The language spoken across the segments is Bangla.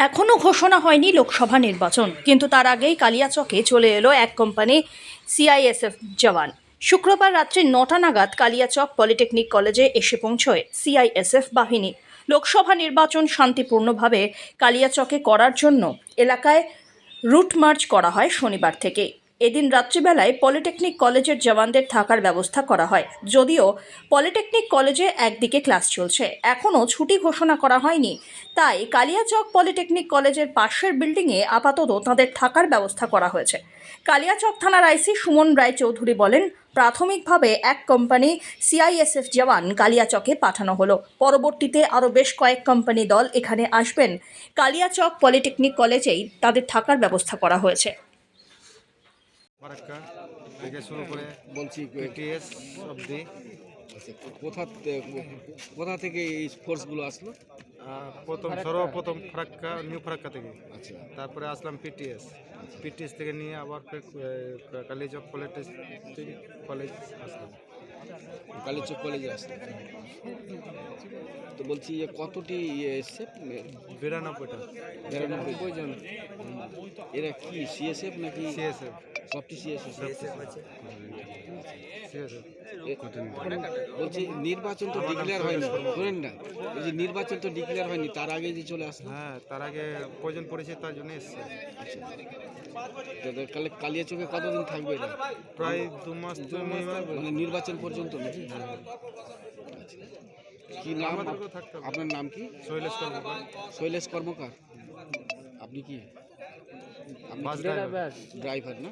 এখনও ঘোষণা হয়নি লোকসভা নির্বাচন, কিন্তু তার আগেই কালিয়াচকে চলে এলো এক কোম্পানি সিআইএসএফ জওয়ান। শুক্রবার রাত্রি ৯টা নাগাদ কালিয়াচক পলিটেকনিক কলেজে এসে পৌঁছয় সিআইএসএফ বাহিনী। লোকসভা নির্বাচন শান্তিপূর্ণভাবে কালিয়াচকে করার জন্য এলাকায় রুট মার্চ করা হয় শনিবার থেকে। এদিন রাত্রিবেলায় পলিটেকনিক কলেজের জওয়ানদের থাকার ব্যবস্থা করা হয়। যদিও পলিটেকনিক কলেজে একদিকে ক্লাস চলছে, এখনও ছুটি ঘোষণা করা হয়নি, তাই কালিয়াচক পলিটেকনিক কলেজের পাশের বিল্ডিংয়ে আপাতত তাঁদের থাকার ব্যবস্থা করা হয়েছে। কালিয়াচক থানার আইসি সুমন রায়চৌধুরী বলেন, প্রাথমিকভাবে এক কোম্পানি সিআইএসএফ জওয়ান কালিয়াচকে পাঠানো হলো। পরবর্তীতে আরও বেশ কয়েক কোম্পানি দল এখানে আসবেন। কালিয়াচক পলিটেকনিক কলেজেই তাদের থাকার ব্যবস্থা করা হয়েছে। ফারাক্কা থেকে শুরু করে বলছি পিটিএস অবধি। আচ্ছা, কোথা থেকে এই ফোর্সগুলো আসলো? সর্বপ্রথম ফারাক্কা, নিউ ফারাক্কা থেকে, আচ্ছা, তারপরে আসলাম পিটিএস থেকে নিয়ে আবার ফের কালিয়াচক কলেজ আসলাম। কালীচক কলেজে আসলো। তো বলছি কতটি এসছে? 92টা। 92 জন। এরা কি সিএসএফ নাকি? সিএসএফ। সবটি সিএসএফ। সিএসএফ। বলছি নির্বাচন তো ডিক্লেয়ার হয়নি, শোনেন না, বলছি নির্বাচন তো ডিক্লেয়ার হয়নি, তার আগে যে চলে আসলো। হ্যাঁ, তার আগে প্রয়োজন পড়েছে, তার জন্য এসছে। কালিয়াচকে কতদিন থাকবে এরা? প্রায় 2 মাস তো মানে নির্বাচন পর্যন্ত নাকি? কি নাম আপনার? নাম কি? শৈলেশ কর্মকার। শৈলেশ কর্মকার। আপনি কি? বাস ড্রাইভার না?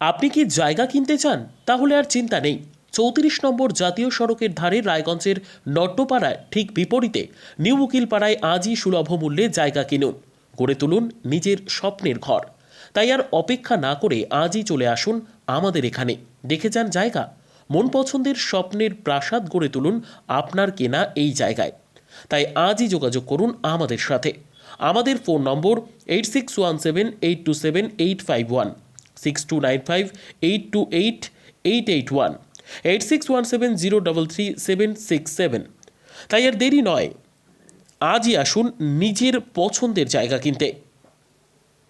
আপনি কি জায়গা কিনতে চান? তাহলে আর চিন্তা নেই। 34 নম্বর জাতীয় সড়কের ধারে রায়গঞ্জের নট্টপাড়ায় ঠিক বিপরীতে নিউ উকিলপাড়ায় আজই সুলভ মূল্যে জায়গা কিনুন, গড়ে তুলুন নিজের স্বপ্নের ঘর। তাই আর অপেক্ষা না করে আজই চলে আসুন আমাদের এখানে, দেখে যান জায়গা। মন পছন্দের স্বপ্নের প্রাসাদ গড়ে তুলুন আপনার কেনা এই জায়গায়। তাই আজই যোগাযোগ করুন আমাদের সাথে। আমাদের ফোন নম্বর 8617827851, 6295828881, 8617033767। তাই আর দেরি নয়, আজই আসুন নিজের পছন্দের জায়গা কিনতে।